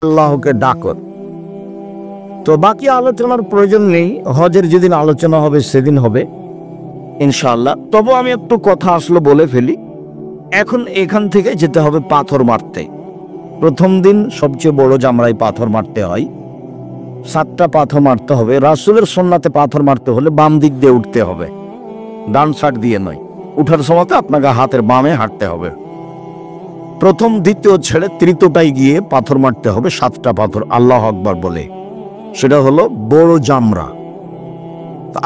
আল্লাহকে ডাকো। তো বাকি আলোচনার প্রয়োজন নেই, হজের যেদিন আলোচনা হবে সেদিন হবে ইনশাআল্লাহ। তবু আমি একটু কথা আসলে বলে ফেলি। এখন এখান থেকে যেতে হবে পাথর মারতে। প্রথম দিন সবচেয়ে বড় জামরায় পাথর মারতে হয়, 7টা পাথর মারতে হবে। রাসূলের সুন্নাতে পাথর মারতে হলে বাম দিক দিয়ে উঠতে হবে, ডান সাইড দিয়ে নয়। উঠার সময় আপনাকে হাতের বামে হাঁটতে হবে। প্রথম দ্বিতীয় ছেড়ে তৃতীয়টায় গিয়ে পাথর মারতে হবে, 7টা পাথর আল্লাহু আকবার বলে। সেটা হলো বড় জামরা।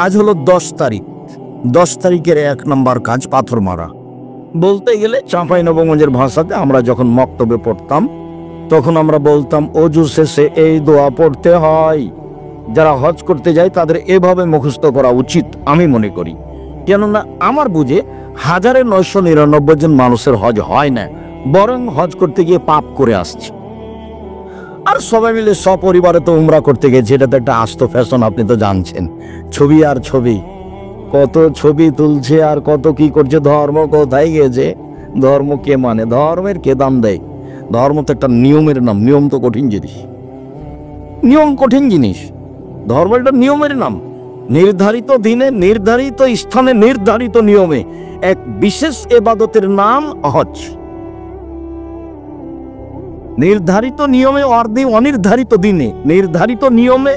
আজ হলো 10 তারিখ। 10 তারিখের 1 নম্বর কাজ পাথর মারা। বলতে গেলে চাঁপাইনবাবগঞ্জের ভাষাতে আমরা যখন মক্তবে পড়তাম তখন আমরা বলতাম অজু শেষে এই দোয়া পড়তে হয়। যারা হজ করতে যায় তাদের এভাবে মুখস্থ করা উচিত আমি মনে করি। কেননা আমার বুঝে 1999 জন মানুষের হজ হয় না, বরং হজ করতে গিয়ে পাপ করে আসছে। আর সবাই মিলে সপরিবারে তো উমরা করতে গেছে, এটা তো একটা আস্ত ফ্যাশন, আপনি তো জানছেন। ছবি আর ছবি, কত ছবি তুলছে আর কত কি করছে। ধর্ম কোথায় গেছে? ধর্ম কে মানে? ধর্মের কে দাম দেয়? ধর্ম তো একটা নিয়মের নাম। নিয়ম তো কঠিন জিনিস, নিয়ম কঠিন জিনিস। ধর্ম একটা নিয়মের নাম। নির্ধারিত দিনে, নির্ধারিত স্থানে, নির্ধারিত নিয়মে এক বিশেষ ইবাদতের নাম হজ। নির্ধারিত নিয়মে অনির্ধারিত দিনে, নির্ধারিত নিয়মে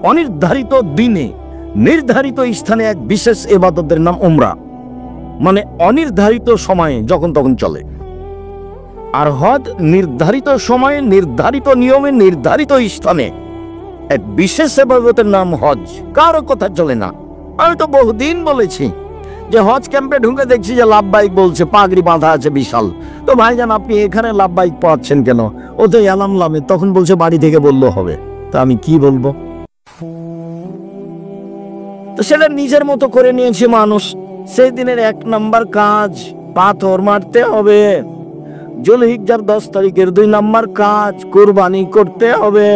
অনির্ধারিত দিনে, নির্ধারিত স্থানে এক বিশেষ ইবাদতের নাম উমরা। মানে অনির্ধারিত সময়ে যখন তখন চলে। আর হজ নির্ধারিত সময়ে, নির্ধারিত নিয়মে, নির্ধারিত স্থানে এক বিশেষ ইবাদতের নাম হজ। কারো কথা চলে না। আমি তো বহুদিন বলেছি যে হজ ক্যাম্পে ঢুকে দেখছি যে লাভবাইক বলছে, পাগড়ি বাঁধা আছে বিশাল। তো ভাইজান আপনি এখানে লাভবাইক পাচ্ছেন কেন? ও তো এলাম লামে। তখন বলছে বাড়ি থেকে বললো হবে। তা আমি কি বলবো? তো সেটা নিজের মতো করে নিয়েছে মানুষ। সেই দিনের 1 নম্বর কাজ পাথর মারতে হবে। জুলহিজ্জার 10 তারিখের 2 নম্বর কাজ কুরবানি করতে হবে।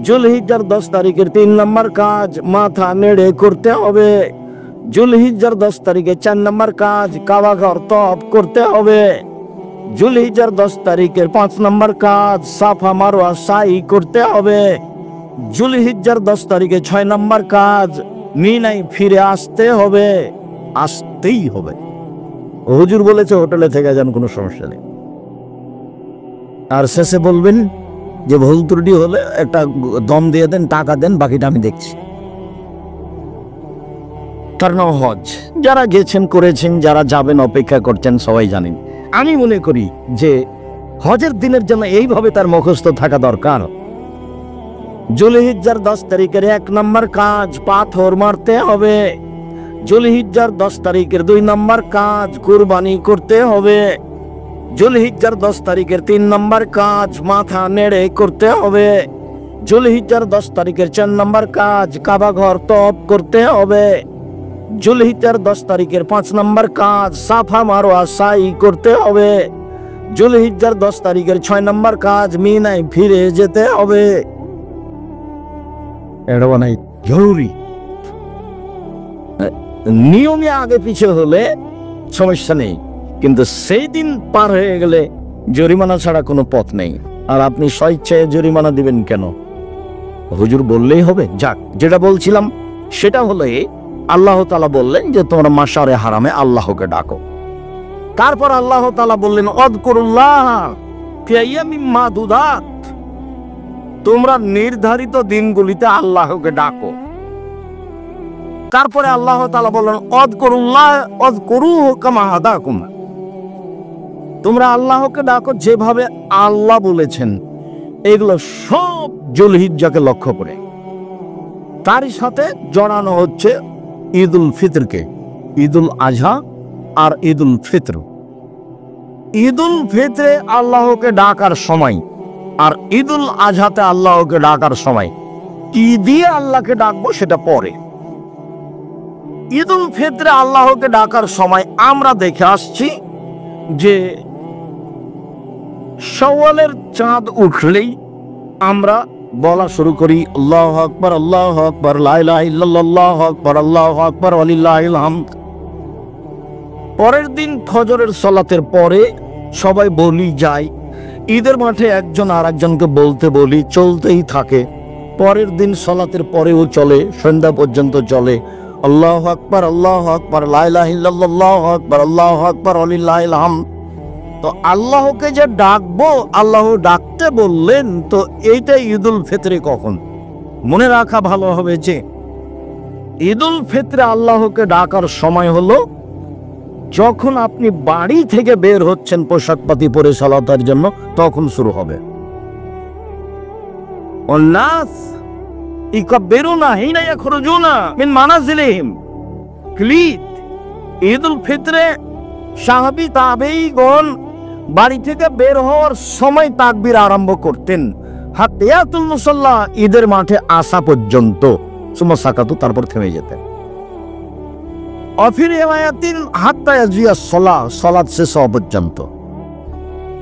জুলহিজ্জার 10 তারিখের 3 নম্বর কাজ মাথা নেড়ে করতে হবে। জুলহিজ্জার 10 তারিখে 4 নম্বর কাজ কাবা ঘর তওয়াফ করতে হবে। জুলহিজ্জার 10 তারিখের 5 নম্বর কাজ সাফা মারওয়া সাই করতে হবে। জুলহিজ্জার 10 তারিখে 6 নম্বর কাজ মিনায় ফিরে আসতে হবে। আসতেই হবে। হুজুর বলেছে হোটেলে থেকে যান, কোনো সমস্যা নেই। আর শেষে বলবেন যে ভুল ত্রুটি হলে একটা দম দিয়ে দেন, টাকা দেন, বাকিটা আমি দেখছি। তার নাম হজ। যারা গেছেন, করেছেন, যারা যাবেন, অপেক্ষা করছেন, সবাই জানেন। আমি মনে করি যে হজের দিনের জন্য এইভাবে তার মুখস্থ থাকা দরকার। জুলহিজ্জার 10 তারিখের 1 নম্বর কাজ পাথর মারতে হবে। জুলহিজ্জার 10 তারিখের 2 নম্বর কাজ কুরবানি করতে হবে। জুলহিজ্জার 10 তারিখের 3 নম্বর কাজ মাথা নেড়ে করতে হবে। জুলহিজ্জার 10 তারিখের 4 নম্বর কাজ কাবা ঘর তওয়াফ করতে হবে। জুলহিজ্জার 10 তারিখের 5 নম্বর কাজ সাফা মারওয়া সাই করতে হবে। জুলহিজ্জার 10 তারিখের 6 নম্বর কাজ মিনায় ফিরে যেতে হবে। এটা বানাই জরুরি। নিয়মে আগে পিছে হলে সমস্যা নেই, কিন্তু সেই দিন পার হয়ে গেলে জরিমানা ছাড়া কোনো পথ নেই। আর আপনি স্বেচ্ছায় জরিমানা দিবেন কেন? হুজুর বললেই হবে। যাক, যেটা বলছিলাম সেটা হলো আল্লাহ তাআলা বললেন যে তোমরা মাশারে হারামে আল্লাহকে ডাকো। তারপর আল্লাহ তাআলা বললেন আযকুরুল্লাহ ফি আইয়ামিম মাদুদাত, তোমরা নির্ধারিত দিনগুলিতে আল্লাহকে ডাকো। তারপরে আল্লাহ তাআলা বললেন আযকুরুল্লাহ আযকুরুহু কামা হাদাকুম, তোমরা আল্লাহকে ডাকো যেভাবে আল্লাহ বলেছেন। এগুলো সব জুলহিজ্জাকে লক্ষ্য করে। তারই সাথে জড়ানো হচ্ছে ঈদুল ফিতরকে। ঈদুল আজহা আর ঈদুল ফিতর। ঈদুল ফিতরে আল্লাহকে ডাকার সময় আর ঈদুল আজহাতে আল্লাহকে ডাকার সময় কি দিয়ে আল্লাহকে ডাকবো সেটা পরে। ঈদুল ফিতরে আল্লাহকে ডাকার সময় আমরা দেখে আসছি যে শাওয়ালের চাঁদ উঠলেই আমরা বলা শুরু করি আল্লাহু আকবার, আল্লাহু আকবার, লা ইলাহা ইল্লাল্লাহ, আল্লাহু আকবার, আল্লাহু আকবার, ওয়ালিল্লাহিল হামদ। পরের দিন ফজরের সালাতের পরে সবাই বলি যায় ঈদের মাঠে একজন আর একজনকে বলতে বলি, চলতেই থাকে। পরের দিন সালাতের পরেও চলে, সন্ধ্যা পর্যন্ত চলে। আল্লাহু আকবার, আল্লাহু আকবার, লা ইলাহা ইল্লাল্লাহ, আল্লাহু আকবার, আল্লাহু আকবার, ওয়ালিল্লাহিল হামদ। তো আল্লাহকে যে ডাকবো, আল্লাহ ডাকতে বললেন, তো এইটা ঈদুল ফিতরে কখন? মনে রাখা ভালো হবে যে ঈদুল ফিতরে আল্লাহকে ডাকার সময় হলো যখন আপনি বাড়ি থেকে বের হচ্ছেন পোশাক পাতি পরে সালাতের জন্য, তখন শুরু হবে। ওয়ান্নাস ইয়াকবিরুনা হিনা ইয়াখরুজুনা মিন মানাজিলিহিম। ঈদুল ফিতরে সাহাবী তাবেঈগণ বাড়ি থেকে বের হওয়ার সময় তাকবীর আরম্ভ করতেন, হাত্তায়াতুল মুসাল্লা, ঈদের মাঠে আসা পর্যন্ত। সুম্মা সাকাতু, তারপর থেমে যেতেন। অফি রিওয়ায়াতিন হাত্তা ইয়াজিয়া সালাহ, সালাত শেষ হওয়া পর্যন্ত।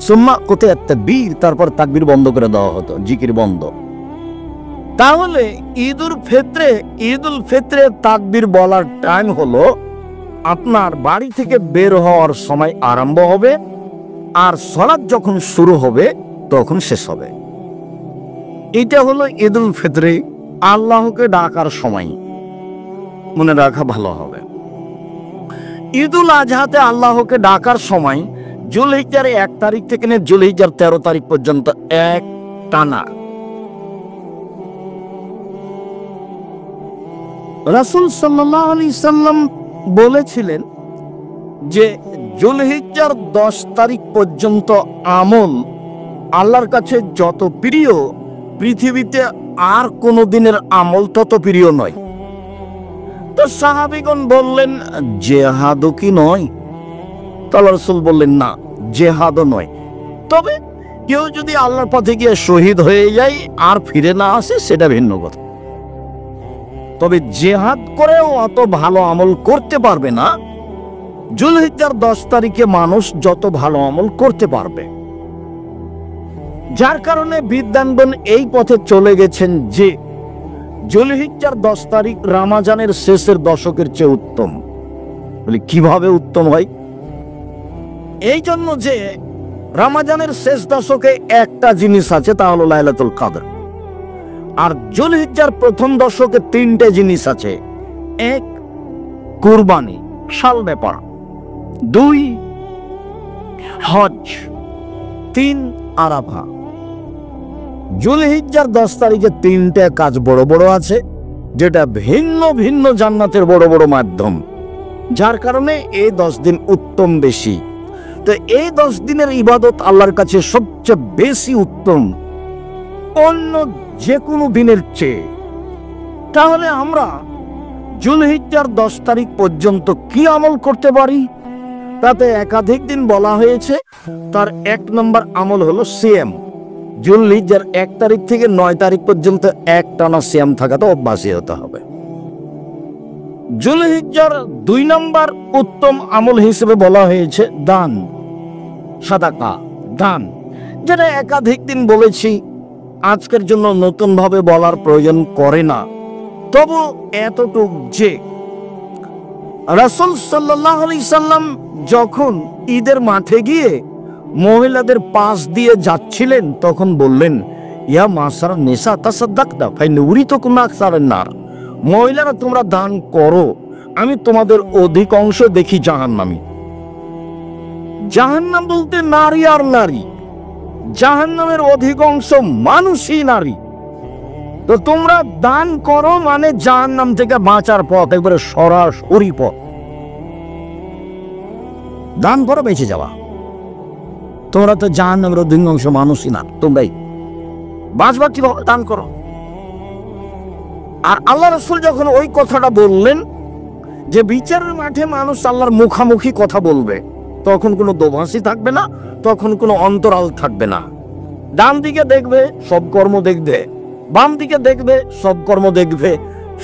সুম্মা কুতিআত তাকবীর, তারপর তাকবীর বন্ধ করে দেওয়া হতো, জিকির বন্ধ। তাহলে ঈদুল ফিতরে তাকবীর বলার টাইম হলো আপনার বাড়ি থেকে বের হওয়ার সময় আরম্ভ হবে, আর সালাত যখন শুরু হবে তখন শেষ হবে। এটা হলো ঈদুল ফিতরে আল্লাহকে ডাকার সময়। মনে রাখা ভালো হবে। ঈদুল আজহাতে আল্লাহকে ডাকার সময় যুলহিজ্জার 1 তারিখ থেকে নিয়ে যুলহিজ্জার 13 তারিখ পর্যন্ত এক টানা। রাসূল সাল্লাল্লাহু আলাইহি সাল্লাম বলেছিলেন যে যুলহিজ্জার 10 তারিখ পর্যন্ত আমল আল্লাহর কাছে যত প্রিয়, পৃথিবীতে আর কোন দিনের আমল তত প্রিয় নয়। তো সাহাবীগণ বললেন, জিহাদও কি নয়? তো আল্লাহ রাসূল বললেন, না, জিহাদও নয়। তবে কেউ যদি আল্লাহর পথে গিয়ে শহীদ হয়ে যায় আর ফিরে না আসে, সেটা ভিন্ন কথা। তবে জিহাদ করেও অত ভালো আমল করতে পারবে না যুলহিজ্জার 10 তারিখে মানুষ যত ভালো আমল করতে পারবে। যার কারণে বিদ্বানগণ এই পথে চলে গেছেন যে যুলহিজ্জার 10 তারিখ রমজানের শেষের দশকের চেয়ে উত্তম। বলি কিভাবে উত্তম হয়? এই জন্য যে রমজানের শেষ দশকে একটা জিনিস আছে, তা হলো লাইলাতুল কদর। আর যুলহিজ্জার প্রথম দশকে 3টে জিনিস আছে। 1 কুরবানি, সাল ব্যাপার। 2 হজ। 3 আরাফা। যুলহিজ্জার 10 তারিখে 3টে কাজ বড় বড় আছে, যেটা ভিন্ন ভিন্ন জান্নাতের বড় বড় মাধ্যম। যার কারণে এই 10 দিন উত্তম বেশি। তো এই 10 দিনের ইবাদত আল্লাহর কাছে সবচেয়ে বেশি উত্তম অন্য যে কোনো দিনের চেয়ে। তাহলে আমরা যুলহিজ্জার 10 তারিখ পর্যন্ত কি আমল করতে পারি? তাতে একাধিক দিন বলা হয়েছে। তার 1 নম্বর আমল হলো সিয়াম। যুলহিজ্জার 1 তারিখ থেকে 9 তারিখ পর্যন্ত একটানা সিয়াম থাকাটা অভ্যাসী হতে হবে। যুলহিজ্জার 2 নম্বর উত্তম আমল হিসেবে বলা হয়েছে দান, সাদাকা, দান, যেটা একাধিক দিন বলেছি, আজকের জন্য নতুন ভাবে বলার প্রয়োজন করে না। তবু এতটুক যে রাসূল সাল্লাল্লাহু আলাইহি সাল্লাম যখন ঈদের মাঠে গিয়ে মহিলাদের পাশ দিয়ে যাচ্ছিলেন, তখন বললেন, ইয়া মাসার নিসা তাসাদ্দাকনা ফাইনুরিতুকুম আকসারান নার। মহিলারা, তোমরা দান করো, আমি তোমাদের অধিকাংশ দেখি জাহান্নামী। জাহান্নাম বলতে নারী আর নারী, জাহান্নামের অধিকাংশ মানুষই নারী। তো তোমরা দান করো মানে জাহান্নাম থেকে বাঁচার পথ, একবারে সরাসরি পথ। দান করো বেঁচে যাওয়া। তোমরা তো জাহান্নামের অধিকাংশ মানুষই না, তোমরাই বাঁচবা কিভাবে? দান করো। আর আল্লাহ রাসূল যখন ওই কথাটা বললেন যে বিচারের মাঠে মানুষ আল্লাহর মুখামুখি কথা বলবে, তখন কোনো দোভাষী থাকবে না, তখন কোনো অন্তরাল থাকবে না। ডান দিকে দেখবে, সব কর্ম দেখবে, বাম দিকে দেখবে, সব কর্ম দেখবে,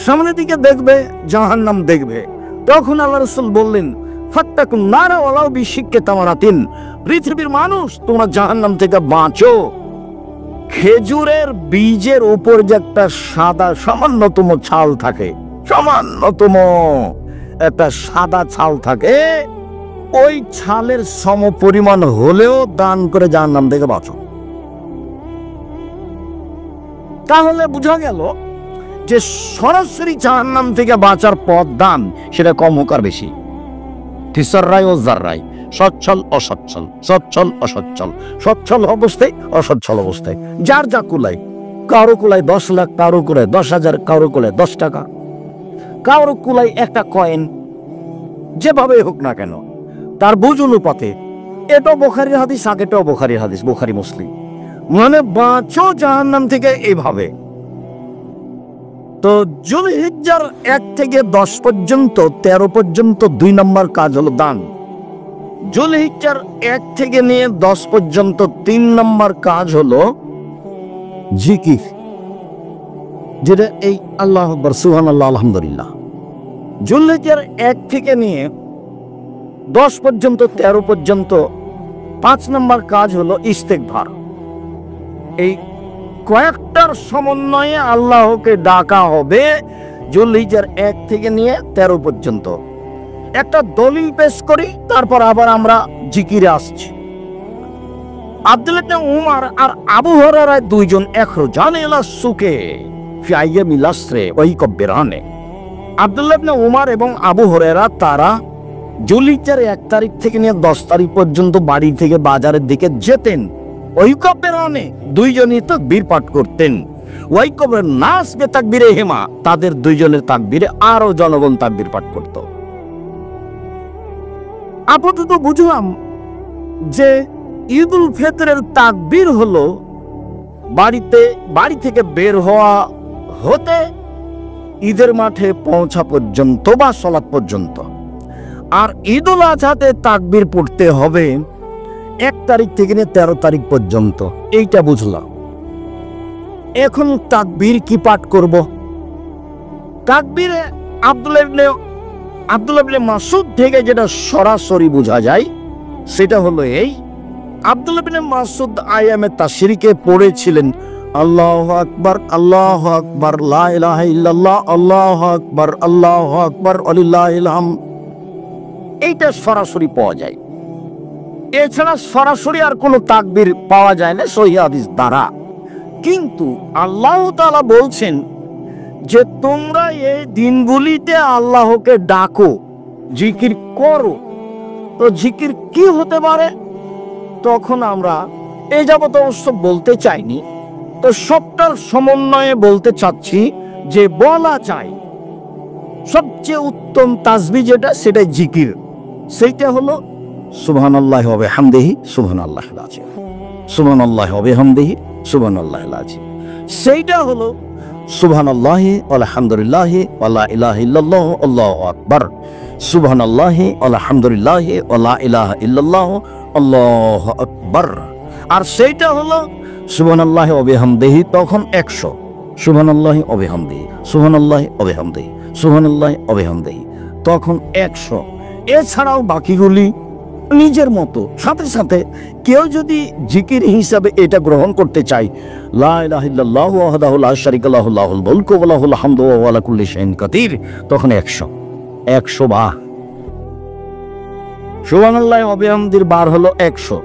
সামনের দিকে দেখবে, জাহান্নাম দেখবে। তখন আল্লাহ রাসূল বললেন, ফাত্তাকুন নারা ওয়ালাউ বিশিক্কি তামারাতিন। পৃথিবীর মানুষ, তোমরা জাহান্নাম থেকে বাঁচো। খেজুরের বীজের উপর যে একটা সাদা সামান্যতম ছাল থাকে, সামান্যতম একটা সাদা ছাল থাকে, ওই ছালের সম পরিমাণ হলেও দান করে জাহান্নাম থেকে বাঁচো। তাহলে বোঝা গেল যে সরাসরি জাহান্নাম থেকে বাঁচার পথ দান, সেটা কম হোক আর বেশি, ফিসররাই ও জাররাই, সচ্ছল অসচ্ছল, সচ্ছল অসচ্ছল, সচ্ছল অবস্থায় অসচ্ছল অবস্থায়, যার যা কুলায়। কারো কুলায় 10 লাখ, কারো কুলায় 10,000, কারো কুলায় 10 টাকা, কারো কুলায় একটা কয়েন, যেভাবে হোক না কেন তার বুঝ অনুপাতে। এটাও বুখারীর হাদিস, আগেটাও বুখারীর হাদিস, বুখারী মুসলিম। মানে বাঁচো জাহান্নাম থেকে এইভাবে। তো যুলহিজ্জার 1 থেকে 10 পর্যন্ত, 13 পর্যন্ত 2 নম্বর কাজ হলো দান। যুলহিজ্জার 1 থেকে নিয়ে 10 পর্যন্ত 3 নম্বর কাজ হলো জিকির, যেটা এই আল্লাহু আকবার, সুবহানাল্লাহ, আলহামদুলিল্লাহ। যুলহিজ্জার 1 থেকে নিয়ে 10 পর্যন্ত, 13 পর্যন্ত 5 নম্বর কাজ হলো ইস্তেগফার। এই কয়েকটার সমন্বয়ে আল্লাহকে ডাকা হবে যুলহিজ্জার 1 থেকে নিয়ে 13 পর্যন্ত। একটা দলিল পেশ করি, তারপর আবার আমরা জিকিরে আসছি। আব্দুল্লাহ ইবনে উমর আর আবু হুরায়রা দুইজন ইখরাজানে ইলা সুকে ফি আইয়ামিল আসরে ওয়া ইকবিরানে। আব্দুল্লাহ ইবনে উমর এবং আবু হুরায়রা তারা যুলহিজ্জার 1 তারিখ থেকে নিয়ে 10 তারিখ পর্যন্ত বাড়ি থেকে বাজারের দিকে যেতেন। ওয়াইকবেরানে দুইজনই তাকবীর পাঠ করতেন। ওয়াইকবের নাস বে তাকবীরে হেমা, তাদের দুইজনের তাকবীরে আরো জনগণ তাকবীর পাঠ করত। আপাতত বুঝলাম যে ঈদুল ফিতরের তাকবীর হলো বাড়ি থেকে বের হওয়া হতে ঈদের মাঠে পৌঁছা পর্যন্ত বা সালাত পর্যন্ত। আর ঈদুল আজহাতে তাকবীর পড়তে হবে 1 তারিখ থেকে নিয়ে 13 তারিখ পর্যন্ত। এইটা বুঝলাম। এখন তাকবীর কি পাঠ করব? তাকবীরে আব্দুল্লাহ ইবনে মাসউদ থেকে যেটা সরাসরি বোঝা যায় সেটা হলো এই, আব্দুল্লাহ ইবনে মাসউদ আয়ামে তাশরিকে পড়েছিলেন আল্লাহু আকবার, আল্লাহু আকবার, লা ইলাহা ইল্লাল্লাহ, আল্লাহু আকবার, আল্লাহু আকবার, ওয়ালিল্লাহিল হামদ। এইটা সরাসরি পাওয়া যায়। এছাড়া সরাসরি আর কোনো তাকবীর পাওয়া যায় না সহিহ হাদিস দ্বারা। কিন্তু আল্লাহ তাআলা বলছেন যে তোমরা এই দিনগুলিতে আল্লাহকে ডাকো, জিকির করো। তো জিকির কি হতে পারে? তখন আমরা এই যাবত অবশ্য বলতে চাইনি, তো সবটার সমন্বয়ে বলতে চাচ্ছি যে বলা যায় সবচেয়ে উত্তম তাসবিহ যেটা, সেটা জিকির। সেইটা হলো সুবহানাল্লাহি ওয়া বিহামদিহি সুবহানাল্লাহিল আযীম, সুবহানাল্লাহি ওয়া বিহামদিহি সুবহানাল্লাহিল আযীম। সেইটা হলো সুবহানাল্লাহি আলহামদুলিল্লাহি ওয়া লা ইলাহা ইল্লাল্লাহ আল্লাহু আকবার, সুবহানাল্লাহি আলহামদুলিল্লাহি ওয়া লা ইলাহা ইল্লাল্লাহ আল্লাহু আকবার। আর সেইটা হলো সুবহানাল্লাহি ওয়া বিহামদিহি, তখন 100, সুবহানাল্লাহি ওয়া বিহামদিহি, সুবহানাল্লাহি ওয়া বিহামদিহি, সুবহানাল্লাহি ওয়া বিহামদিহি, তখন 100। এছাড়াও বাকিগুলি নিজের মতো। সাথে সাথে কেউ যদি জিকির হিসাবে এটা গ্রহণ করতে চায়, লা ইলাহা ইল্লাল্লাহু ওয়াহদাহু লা শারীকা লাহু লাহুল মুলকু ওয়া লাহুল হামদু ওয়া হুয়া আলা কুল্লি শাইইন কাদির, তখন 100 বার। সুবহানাল্লাহি ওয়া বিহামদির বার হলো 100,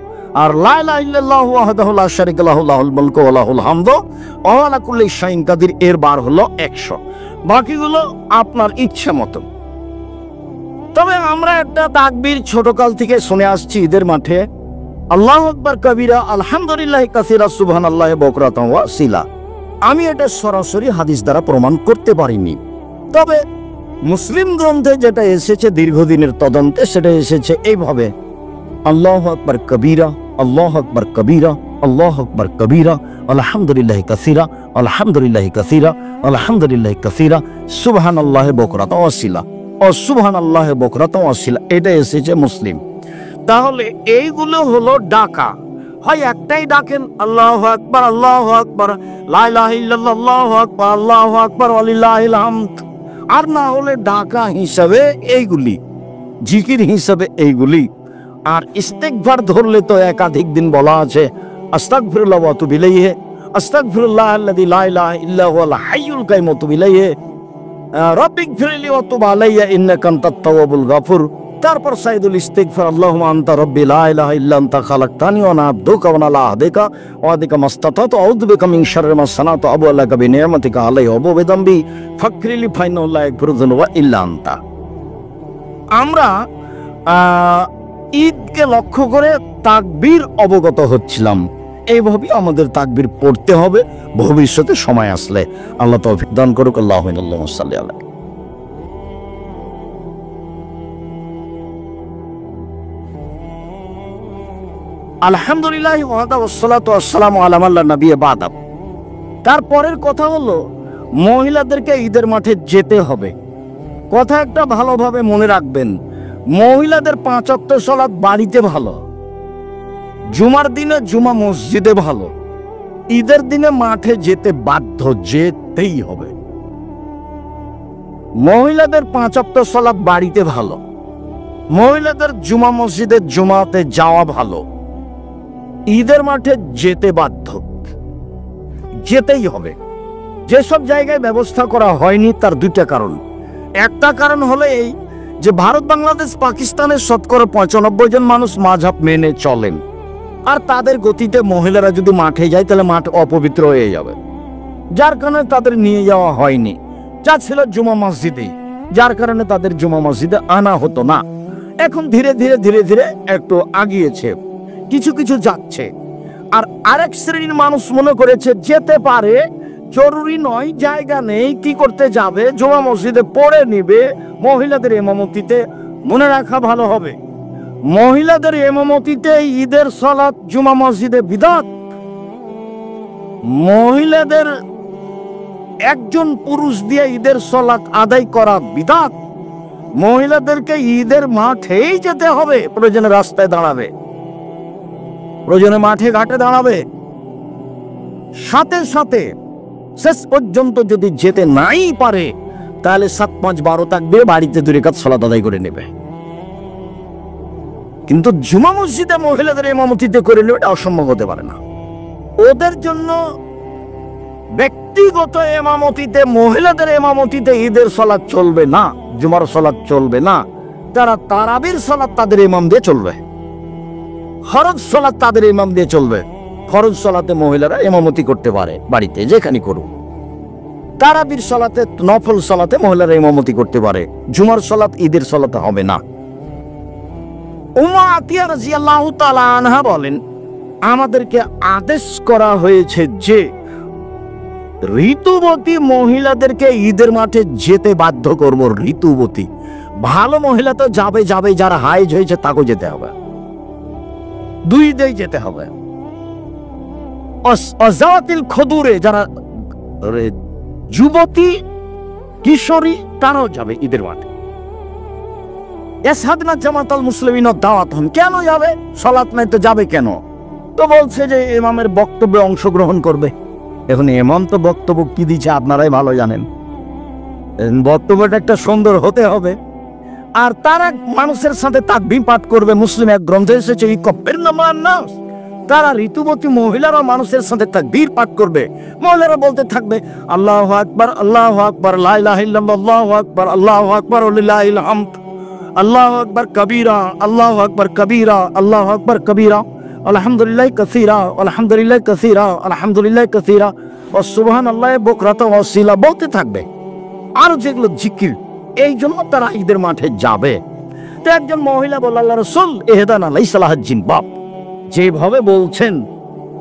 আর লা ইলাহা ইল্লাল্লাহু ওয়াহদাহু লা শারীকা লাহু লাহুল মুলকু ওয়া লাহুল হামদু ওয়া হুয়া আলা কুল্লি শাইইন কাদির, এর বার হলো 100। বাকিগুলো আপনার ইচ্ছা মতো। তবে আমরা একটা তাকবীর ছোটকাল থেকে শুনে আসছি ঈদের মাঠে, আল্লাহু আকবার কবিরা, আলহামদুলিল্লাহি কাসীরা, সুবহানাল্লাহি বুকরাতান ওয়া আসীলা। আমি এটা সরাসরি হাদিস দ্বারা প্রমাণ করতে পারিনি, তবে মুসলিম গ্রন্থে যেটা এসেছে দীর্ঘদিনের তদন্তে, সেটা এসেছে এইভাবে, আল্লাহু আকবার কবিরা, আল্লাহু আকবার কবিরা, আল্লাহু আকবার কবিরা, আলহামদুলিল্লাহি কাসীরা, আলহামদুলিল্লাহি কাসীরা, আলহামদুলিল্লাহি কাসীরা, সুবহানাল্লাহি বুকরাতান ওয়া আসীলা, ও সুবহানাল্লাহি বুকরাতান ওয়া আসীলা। এটা এসেছে মুসলিম। তাহলে এইগুলো হলো ডাকা। হয় একটাই ডাকেন আল্লাহু আকবার, আল্লাহু আকবার, লা ইলাহা ইল্লাল্লাহ, আল্লাহু আকবার, আল্লাহু আকবার, ওয়ালিল্লাহিল হামদ। আর না হলে ডাকা হিসাবে এইগুলি, জিকির হিসাবে এইগুলি। আর ইস্তেগফার ধরলে তো একাধিক দিন বলা আছে, আস্তাগফিরুল্লাহ ওয়া আতুবু ইলাইহি, আস্তাগফিরুল্লাহ আল্লাযী লা ইলাহা ইল্লা হুয়াল হাইয়ুল কাইয়্যুম ওয়া আতুবু ইলাইহি, রাব্বিগফিরলি ওয়া তুব আলাইয়া ইন্নাকা আনতাত তাওয়াবুল গাফুর। তারপর সাইদুল ইস্তিগফার, আল্লাহুম্মা আনতা রাব্বি লা ইলাহা ইল্লা আনতা খালাকতানি ওয়া আনা আবদুকা ওয়া আলা আহদিকা ওয়া আদিকা মাসতাতাতু আউযু বিকা মিন শাররি মা সানাতু আবু লাকা বিনি'মাতিকা আলাইহি ওয়া বিযামবি ফাগফিরলি ফাইন্নাহু লা ইয়াগফিরু যুনুবা ইল্লা আনতা। আমরা ঈদকে লক্ষ্য করে তাকবীর অবগত হচ্ছিলাম। এইভাবে আমাদের তাকবীর পড়তে হবে ভবিষ্যতে সময় আসলে। আল্লাহ তৌফিক দান করুক। আল্লাহুম্মা সাল্লি আলাইহি। আলহামদুলিল্লাহ ওয়াহদা ওয়াসসালাতু ওয়াসসালামু আলা মান লা নাবিয়্যা বা'দা। তারপরের কথা হলো মহিলাদেরকে ঈদের মাঠে যেতে হবে। কথা একটা ভালোভাবে মনে রাখবেন, মহিলাদের 5 ওয়াক্ত সালাত বাড়িতে ভালো, জুমার দিনে জুমা মসজিদে ভালো, ঈদের দিনে মাঠে যেতে বাধ্য, যেতেই হবে। মহিলাদের 5 ওয়াক্ত সালাত বাড়িতে ভালো, মহিলাদের জুমা মসজিদে জুমাতে যাওয়া ভালো, ঈদের মাঠে যেতে বাধ্য, যেতেই হবে। যেসব জায়গায় ব্যবস্থা করা হয়নি তার 2টা কারণ। একটা কারণ হলো এই যে ভারত, বাংলাদেশ, পাকিস্তানের শতকরা 95 জন মানুষ মাযহাব মেনে চলেন, আর তাদের গতিতে মহিলারা যদি মাঠে যায় তাহলে মাঠ অপবিত্র হয়ে যাবে, যার কারণে তাদের নিয়ে যাওয়া হয়নি। যা ছিল জুমা মসজিদে, যার কারণে তাদের জুমা মসজিদে আনা হতো না। এখন ধীরে ধীরে ধীরে ধীরে একটু আগিয়েছে, কিছু কিছু যাচ্ছে। আর আরেক শ্রেণীর মানুষ মনে করেছে যেতে পারে, জরুরি নয়, জায়গা নেই, কি করতে যাবে, জুমা মসজিদে পড়ে নিবে মহিলাদের ইমামতিতে। মনে রাখা ভালো হবে, মহিলাদের ইমামতিতে ঈদের সালাত জুমা মসজিদে বিদআত। মহিলাদের একজন পুরুষ দিয়ে ঈদের সালাত আদায় করা বিদআত। মহিলাদেরকে ঈদের মাঠেই যেতে হবে, প্রয়োজনে রাস্তায় দাঁড়াবে, প্রয়োজনে মাঠে ঘাটে দাঁড়াবে। সাথে সাথে শেষ পর্যন্ত যদি যেতে নাই পারে তাহলে 7-5-12 থাকবে, বাড়িতে 2 রাকাত সালাত আদায় করে নেবে। কিন্তু জুমা মসজিদে মহিলাদের ইমামতিতে করে নেবে এটা অসম্ভব হতে পারে না। ওদের জন্য ব্যক্তিগত ইমামতিতে, মহিলাদের ইমামতিতে ঈদের সালাত চলবে না, জুমার সালাত চলবে না। তারা তারাবির সালাত তাদের ইমাম দিয়ে চলবে, ফরজ সালাত তাদের ইমাম দিয়ে চলবে। ফরজ সালাতে মহিলারা ইমামতি করতে পারে বাড়িতে, যেখানে করুক। তারাবির সালাতে, নফল সালাতে মহিলারা ইমামতি করতে পারে, জুমার সালাত ঈদের সালাতে হবে না। উম্মে আতিয়া রাদিয়াল্লাহু তাআলা আনহা বলেন, আমাদেরকে আদেশ করা হয়েছে যে ঋতুবতী মহিলাদেরকে ঈদের মাঠে যেতে বাধ্য করব। ঋতুবতী, ভালো মহিলা তো যাবে যাবে, যারা হাইজ হয়েছে তাকেও যেতে হবে, 2 দিন যেতে হবে। অজাতিল খদুরে, যারা যুবতী কিশোরী, তারাও যাবে ঈদের মাঠে। ইয়াসহাদনা জামাতাল মুসলিমিন দাওয়াতহুম, কেন যাবে? সালাত নাই তো যাবে কেন? তো বলছে যে ইমামের বক্তব্যে অংশগ্রহণ করবে। এখন ইমাম তো বক্তব্য কি দিচ্ছে আপনারাই ভালো জানেন, বক্তব্যটা একটা সুন্দর হতে হবে। আর তারা মানুষের সাথে তাকবীর পাঠ করবে। মুসলিম এক গ্রন্থে এসেছে ইকব্বিরনা মা'আন নাস, তারা ঋতুবতী মহিলারা মানুষের সাথে তাকবীর পাঠ করবে। মহিলারা বলতে থাকবে আল্লাহু আকবার, আল্লাহু আকবার, লা ইলাহা ইল্লাল্লাহ, আল্লাহু আকবার, আল্লাহু আকবার ওয়া লিল্লাহিল হামদ, আল্লাহু আকবার কবীরা, আল্লাহু আকবার কবীরা, আল্লাহু আকবার কবীরা, আলহামদুলিল্লাহ কাসীরা, আলহামদুলিল্লাহ কাসীরা, আলহামদুলিল্লাহ কাসীরা, ওয়া সুবহানাল্লাহি বুকরাতাও ওয়া আসীলা বলতে থাকবে। আর যেগুলো জিকির, এই জন্য তারা ঈদের মাঠে যাবে। তো একজন মহিলা বলল, আল্লাহ রাসূল ইহদানা লাইসা লাহা জিলবাব, যেভাবে বলছেন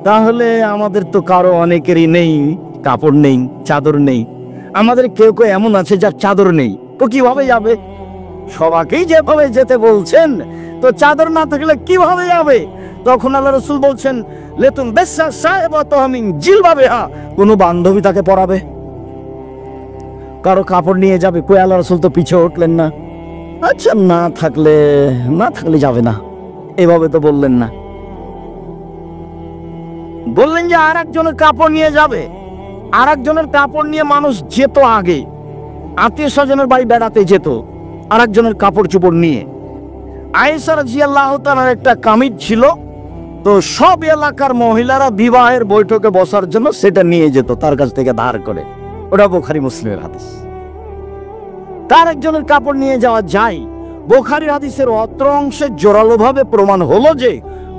তাহলে আমাদের তো কারো অনেকেরই নেই কাপড়, নেই চাদর নেই। আমাদের কেউ কেউ এমন আছে যার চাদর নেই, তো কিভাবে যাবে? সবাইকেই যেভাবে যেতে বলছেন, তো চাদর না থাকলে কিভাবে যাবে? তখন আল্লাহ রাসূল বলছেন লেতুম বেসা সাহেবাতুহা মিন জিলবাবিহা, কোনো বান্ধবী তাকে পরাবে, কারো কাপড় নিয়ে যাবে। কই আল্লাহ রাসূল তো পিছে উঠলেন না। আচ্ছা, না থাকলে যাবে না, এভাবে তো বললেন না। বললেন যে আর একজনের কাপড় নিয়ে যাবে। আর একজনের কাপড় নিয়ে মানুষ যেত, আগে আত্মীয় স্বজনের বাড়ি বেড়াতে যেত আর একজনের কাপড় চোপড় নিয়ে। আয়েশা রাদিয়াল্লাহু তাআলার একটা কামিজ ছিল, তো সব এলাকার মহিলারা বিবাহের বৈঠকে বসার জন্য সেটা নিয়ে যেত তার কাছ থেকে ধার করে। ওটা বুখারী মুসলিমের হাদিস। তার একজনের কাপড় নিয়ে যাওয়া যায়, বুখারী হাদিসের অত্র অংশে জোরালোভাবে প্রমাণ হলো যে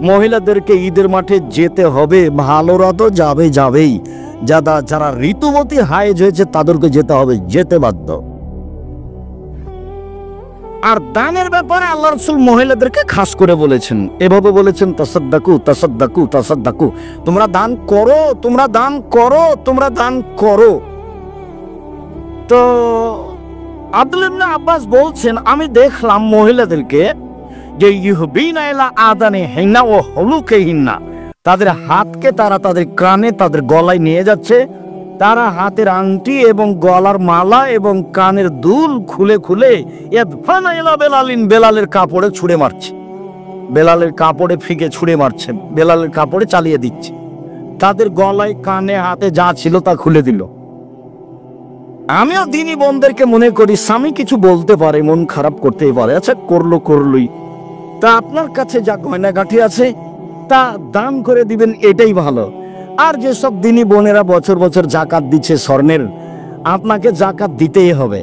মহিলাদেরকে ঈদের মাঠে যেতে হবে। ভালোরা তো যাবেই, যারা ঋতুবতী হায়েজ হয়েছে তাদেরকে যেতে হবে, যেতে বাধ্য। আর দানের ব্যাপারে আল্লাহ রাসূল মহিলাদেরকে খাস করে বলেছেন, এভাবে বলেছেন, তাসাদ্দাকু তাসাদ্দাকু তাসাদ্দাকু, তোমরা দান করো, তোমরা দান করো, তোমরা দান করো। তো আব্দুল্লাহ ইবনে আব্বাস বলছেন, আমি দেখলাম মহিলাদেরকে যে ইউহবিনা ইলা আদানিহিন্না ওয়া হুলুকিহিন্না, তাদের হাতকে তারা তাদের কানে, তাদের গলায় নিয়ে যাচ্ছে। তারা হাতের আংটি এবং গলার মালা এবং কানের দুল খুলে খুলে ইয়াদফানা ইলা বেলালিন, বেলালের কাপড়ে ছুঁড়ে মারছে, বেলালের কাপড়ে ফিকে ছুঁড়ে মারছে, বেলালের কাপড়ে চালিয়ে দিচ্ছে। তাদের গলায়, কানে, হাতে যা ছিল তা খুলে দিল। আমিও দিনী বোনদেরকে মনে করি, স্বামী কিছু বলতে পারে, মন খারাপ করতেই পারে, আচ্ছা করলোই, তা আপনার কাছে যা গয়নাগাঠি আছে তা দান করে দিবেন, এটাই ভালো। আর যেসব দিনী বোনেরা বছর বছর জাকাত দিচ্ছে স্বর্ণের, আপনাকে জাকাত দিতেই হবে।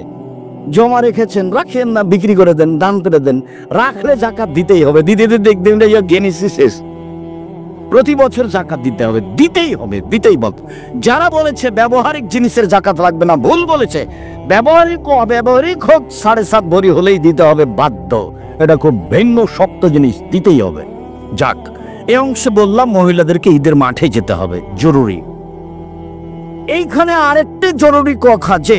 জমা রেখেছেন, রাখেন না, বিক্রি করে দেন, দান করে দেন, রাখলে জাকাত দিতেই হবে। দিতে দেখবেন গেনিসি শেষ, প্রতি বছর জাকাত দিতে হবে, দিতেই হবে, দিতেই বলতো। যারা বলেছে ব্যবহারিক জিনিসের জাকাত লাগবে না, ভুল বলেছে। ব্যবহারিক হোক 7.5 ভরি হলেই দিতে হবে, বাধ্য। এটা খুব ভিন্ন শক্ত জিনিস, দিতেই হবে। যাক, এই অংশে বললাম মহিলাদেরকে ঈদের মাঠে যেতে হবে, জরুরি। এইখানে আরেকটি জরুরি কথা যে,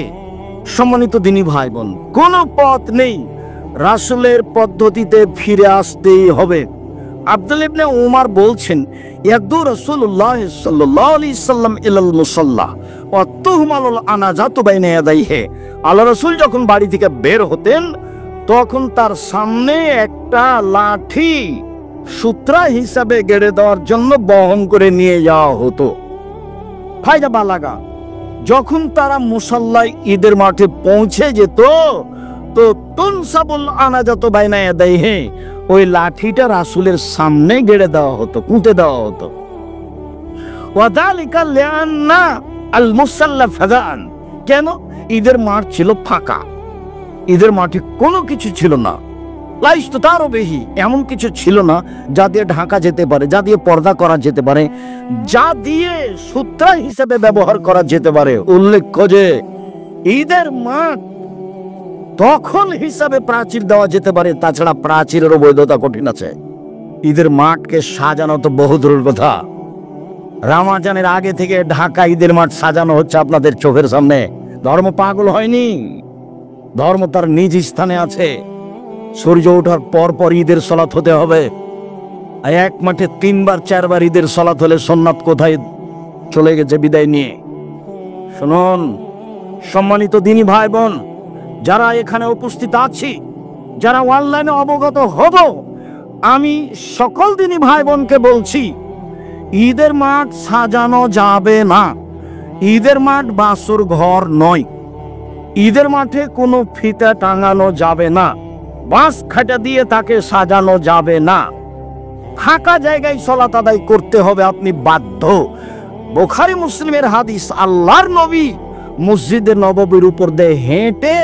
সম্মানিত দিনী ভাই বোন, কোনো পথ নেই, রাসূলের পদ্ধতিতে ফিরে আসতেই হবে। আব্দুল্লাহ ইবনে উমর বলছেন, ইয়াদু রাসূলুল্লাহ সাল্লাল্লাহু আলাইহি সাল্লাম ইলাল মুসাল্লা ওয়া তুহমালুল আনাজাতু বাইনা ইয়াদাইহি। আল্লাহ রাসূল যখন বাড়ি থেকে বের হতেন তখন তার সামনে একটা লাঠি সূত্রা হিসাবে গেড়ে দেওয়ার জন্য বহন করে নিয়ে যাওয়া হতো। ফায়দা বালাগা, যখন তারা মুসাল্লায় ঈদের মাঠে পৌঁছে যেত তো তুনসাবুল আনাজাতু বাইনা ইয়াদাইহি, ওই লাঠিটা রাসূলের সামনে গেড়ে দেওয়া হতো, কুঁতে দেওয়া হতো। ওয়াদালিকা লিআন্না আল মুসাল্লা ফাদান, কেন? ঈদের মাঠ ছিল ফাঁকা, ঈদের মাঠে কোনো কিছু ছিল না। লাইস্ত তারও বেশি, এমন কিছু ছিল না যা দিয়ে ঢাকা যেতে পারে, যা দিয়ে পর্দা করা যেতে পারে, যা দিয়ে সূত্রা হিসেবে ব্যবহার করা যেতে পারে। উল্লেখ্য যে ঈদের মাঠ তখন হিসাবে প্রাচীর দেওয়া যেতে পারে, তাছাড়া প্রাচীরেরও বৈধতা কঠিন আছে। ঈদের মাঠকে সাজানো তো বহু দূরের কথা। রমজানের আগে থেকে ঢাকা ঈদের মাঠ সাজানো হচ্ছে আপনাদের চোখের সামনে। ধর্ম পাগল হয়নি, ধর্ম তার নিজ স্থানে আছে। সূর্য ওঠার পর পর ঈদের সালাত হতে হবে। এক মাঠে 3বার 4বার ঈদের সালাত হলে সুন্নাত কোথায় চলে গেছে বিদায় নিয়ে? শুনুন সম্মানিত দিনী ভাই বোন, যারা এখানে উপস্থিত আছি, যারা অনলাইনে অবগত হব, আমি সকল দিনী ভাই বোনকে বলছি, ঈদের মাঠ সাজানো যাবে না। ঈদের মাঠ বাসর ঘর নয়। ঈদের মাঠে কোনো ফিতা টাঙানো যাবে না, বাঁশ খাটা দিয়ে তাকে সাজানো যাবে না। ফাঁকা জায়গায় সালাত আদায় করতে হবে, আপনি বাধ্য। বুখারী মুসলিমের হাদিস, আল্লাহর নবী মসজিদে নববীর উপর দিয়ে হেঁটে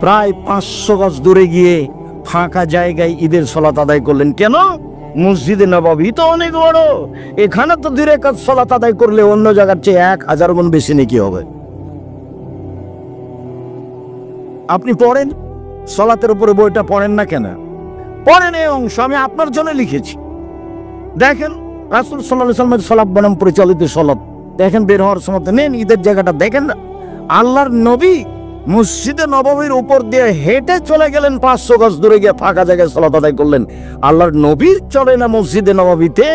প্রায় 500 গজ দূরে গিয়ে ফাঁকা জায়গায় ঈদের সালাত আদায় করলেন। কেন? মসজিদে নববী তো অনেক বড়, এখানে তো 2 রাকাত সালাত আদায় করলে অন্য জায়গার চেয়ে 1000 গুণ বেশি নেকি হবে। আপনি পড়েন, সালাতের উপরে বইটা পড়েন না কেন? পড়েন, এই অংশ আমি আপনার জন্য লিখেছি। দেখেন রাসূল সাল্লাল্লাহু আলাইহি ওয়াসাল্লামের সালাত বনাম পরিচালিত সালাত দেখেন, বের হওয়ার সময় নেন ঈদের জায়গাটা দেখেন। আল্লাহর নবী মসজিদে নববীর উপর দিয়ে হেঁটে চলে গেলেন, 500 গজ দূরে গিয়ে ফাঁকা জায়গায় সালাত আদায় করলেন। আল্লাহর নবীর চলে না মসজিদে নববীতে,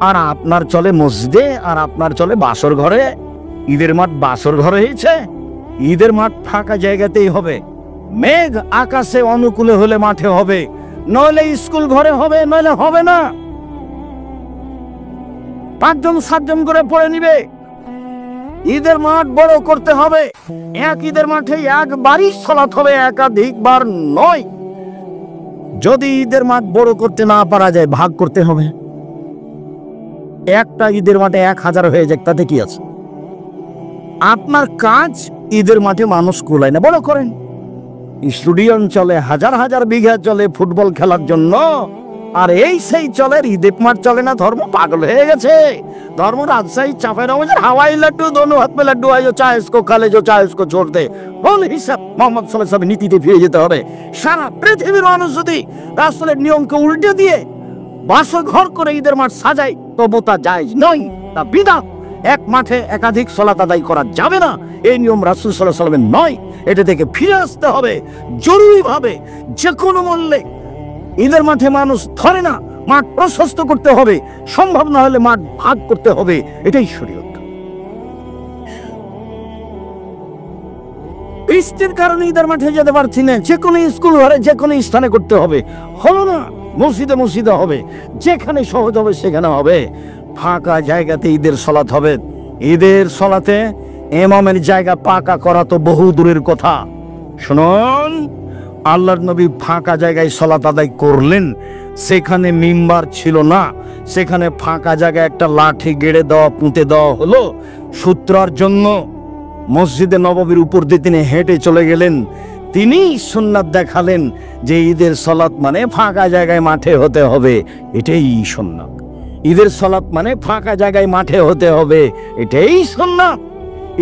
আর আপনার চলে মসজিদে, আর আপনার চলে বাসর ঘরে। ঈদের মাঠ বাসর ঘরে হয়েছে, ঈদের মাঠ ফাঁকা জায়গাতেই হবে। মেঘ আকাশে অনুকূলে হলে মাঠে হবে, নইলে স্কুল ঘরে হবে, নইলে হবে না। 5জন 7জন করে পড়ে নিবে। ঈদের মাঠ বড় করতে হবে। এক ঈদের মাঠে একবারই সালাত হবে, একাধিকবার নয়। যদি ঈদের মাঠ বড় করতে না পারা যায়, ভাগ করতে হবে। একটা ঈদের মাঠে 1000 হয়ে যাক, তাতে কি আছে? আপনার কাজ ঈদের মাঠে মানুষ কুলায় না, বড় করেন। স্টেডিয়াম চলে, হাজার হাজার বিঘা চলে ফুটবল খেলার জন্য, আর এই সেই চলে ঈদের মাঠ চলে না। ধর্ম পাগল হয়ে গেছে। ধর্ম রাজশাহী চাপে রয়েছে, হাওয়াই লাড্ডু দোনো হাত মে লাড্ডু হয়, চায় ইসকো খালে जो চায় ইসকো छोड़ दे। বল হিসাব মোহাম্মদ সাল্লাল্লাহু আলাইহি ওয়াসাল্লাম নীতিতে ফিরে যেতে হবে। সারা পৃথিবীর মানুষ যদি রাসূলের নিয়মকে উল্টে দিয়ে বাসর ঘর করে ঈদের মাঠ সাজায় তবু তা জায়েজ নয়, তা বিদআত। এক মাঠে একাধিক সালাত আদায় করা যাবে না, এই নিয়ম রাসূল সাল্লাল্লাহু আলাইহি ওয়াসাল্লামের নয়। এটা থেকে ফিরে আসতে হবে জরুরিভাবে, যে কোনো মূল্যে। ঈদের মাঠে মানুষ ধরে না, মাঠ প্রশস্ত করতে হবে, সম্ভব না হলে মাঠ ভাগ করতে হবে, এটাই শরীয়ত। বৃষ্টির কারণে ঈদের মাঠে যেতে পারছি না, যে কোনো স্কুল ঘরে যে কোনো স্থানে করতে হবে, হলো না মসজিদে মসজিদে হবে, যেখানে সহজ হবে সেখানে হবে। ফাঁকা জায়গাতে ঈদের সালাত হবে। ঈদের সালাতে ইমামের জায়গা পাকা করা তো বহু দূরের কথা। শুনুন, আল্লাহর নবী ফাঁকা জায়গায় সালাত আদায় করলেন, সেখানে মিম্বার ছিল না, সেখানে ফাঁকা জায়গায় একটা লাঠি গেড়ে দেওয়া, পুঁতে দেওয়া হলো সূত্রার জন্য। মসজিদে নববীর উপর দিয়ে তিনি হেঁটে চলে গেলেন। তিনি সুন্নাত দেখালেন যে ঈদের সালাত মানে ফাঁকা জায়গায় মাঠে হতে হবে, এটাই সুন্নাত। ঈদের সালাত মানে ফাঁকা জায়গায় মাঠে হতে হবে, এটাই সুন্নাত।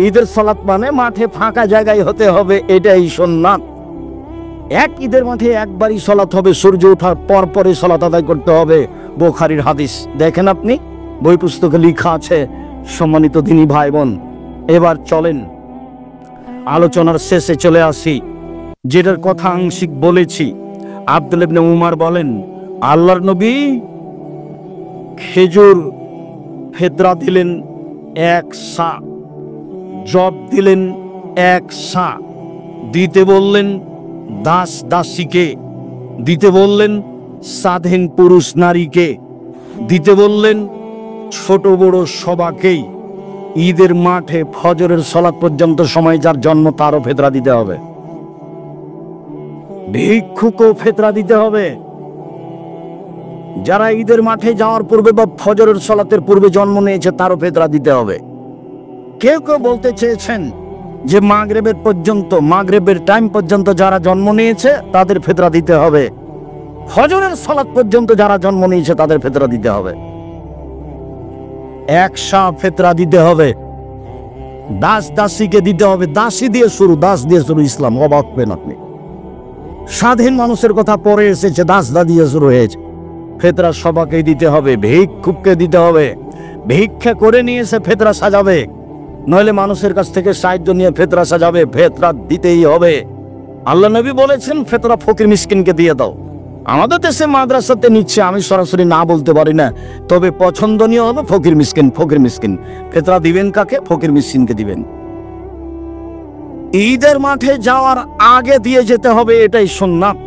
ঈদের সালাত মানে মাঠে ফাঁকা জায়গায় হতে হবে, এটাই সুন্নাত। এক ঈদের মাঠে একবারই সালাত হবে, সূর্য ওঠার পর পরে সালাত আদায় করতে হবে, বুখারীর হাদিস। দেখেন আপনি, বই পুস্তকে লেখা আছে। সম্মানিত দিনী ভাই বোন, এবার চলেন আলোচনার শেষে চলে আসি। যেটার কথা আংশিক বলেছি, আব্দুল্লাহ ইবনে উমর বলেন, আল্লাহর নবী খেজুর ফেতরা দিলেন 1 সা, জব দিলেন 1 সা, দিতে বললেন দাস দাসীকে, দিতে বললেন স্বাধীন পুরুষ নারীকে, দিতে বললেন ছোট বড় সবাকেই। ঈদের মাঠে ফজরের সালাত পর্যন্ত সময় যার জন্ম তারও ফেতরা দিতে হবে, ভিক্ষুকও ফেতরা দিতে হবে। যারা ঈদের মাঠে যাওয়ার পূর্বে বা ফজরের সালাতের পূর্বে জন্ম নিয়েছে তারও ফেতরা দিতে হবে। কেউ কেউ বলতে চেয়েছেন যে মাগরিবের পর্যন্ত, মাগরিবের টাইম পর্যন্ত যারা জন্ম নিয়েছে তাদের ফেতরা দিতে হবে, ফজরের সালাত পর্যন্ত যারা জন্ম নিয়েছে তাদের ফেতরা দিতে হবে। 1 সা ফেতরা দিতে হবে। দাস দাসীকে দিতে হবে, দাসী দিয়ে শুরু, দাস দিয়ে শুরু ইসলাম, অবাক হবেন আপনি। স্বাধীন মানুষের কথা পরে এসেছে, দাস দা দিয়ে শুরু হয়েছে। ফেতরা সবাকেই দিতে হবে, ভিক্ষুককে দিতে হবে। ভিক্ষা করে নিয়ে এসে ফেতরা সাজাবে, নইলে মানুষের কাছ থেকে সাহায্য নিয়ে ফেতরা সাজাবে, ফেতরা দিতেই হবে। আল্লাহ নবী বলেছেন ফেতরা ফকির মিসকিনকে দিয়ে দাও। আমাদের দেশে মাদ্রাসাতে নিচ্ছে, আমি সরাসরি না বলতে পারি না, তবে পছন্দনীয় হবে ফকির মিসকিন। ফকির মিসকিন ফেতরা দিবেন কাকে? ফকির মিসকিনকে দিবেন। ঈদের মাঠে যাওয়ার আগে দিয়ে যেতে হবে, এটাই সুন্নাত।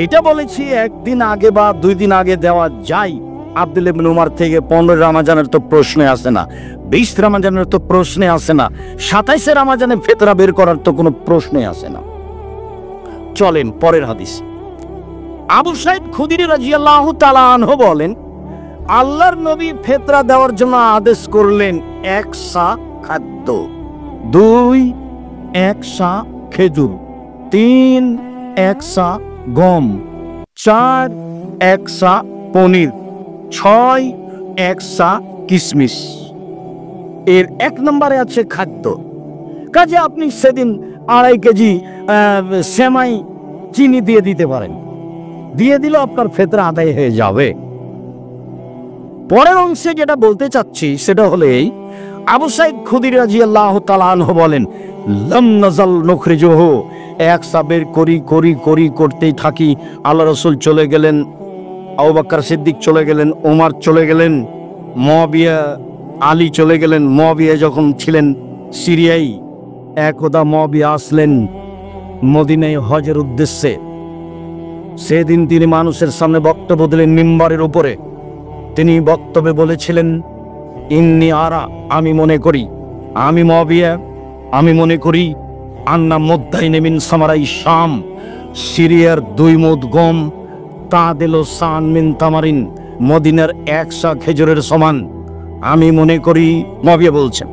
এইটা বলেছি একদিন আগে বা 2 দিন আগে দেওয়া যায়। আব্দুল্লাহ ইবনে উমর থেকে 15 রমজানের তো প্রশ্নে আসে না, 20 রমজানের তো প্রশ্নে আসে না, 27 রমজানে ফেতরা বের করার তো কোনো প্রশ্নে আসে না। চলেন পরের হাদিস। আবু সাঈদ খুদরি রাদিয়াল্লাহু তাআলা আনহু বলেন, আল্লাহর নবী ফেতরা দেওয়ার জন্য আদেশ করলেন 1 সা খাদ্য, 2 1 সা খেজুর, 3 1 সা গম, 4 1 সা পনির, 6 1 সা কিশমিশ। এর 1 নম্বরে আছে খাদ্য। কাজে আপনি সেদিন 2.5 কেজি সেমাই চিনি দিয়ে দিতে পারেন, দিয়ে দিলে আপনার ফেতরা আদায় হয়ে যাবে। পরের অংশে যেটা বলতে চাচ্ছি সেটা হলো এই, আবু সাঈদ খুদরি রাদিয়াল্লাহু তাআলা আনহু বলেন, লাম নাজাল নুখরিজুহু, 1 সা বের করতেই থাকি। আল্লাহ রাসূল চলে গেলেন, আবু বকর সিদ্দিক চলে গেলেন, ওমর চলে গেলেন, মুয়াবিয়া আলী চলে গেলেন। মুয়াবিয়া যখন ছিলেন সিরিয়ায়, একদা মুয়াবিয়া আসলেন মদিনায় হজের উদ্দেশ্যে। সেদিন তিনি মানুষের সামনে বক্তব্য দিলেন মিম্বরের উপরে। তিনি বক্তব্যে বলেছিলেন, ইন্নী আরা, আমি মনে করি, আমি মুয়াবিয়া, আমি মনে করি, আন্না মুদ্দাইন মিন সামারাই শাম, সিরিয়ার 2 মুদ গম, তাদিলু সান মিন তামারিন, মদিনার 1 সা খেজুরের সমান। আমি মনে করি, মুয়াবিয়া বলছেন,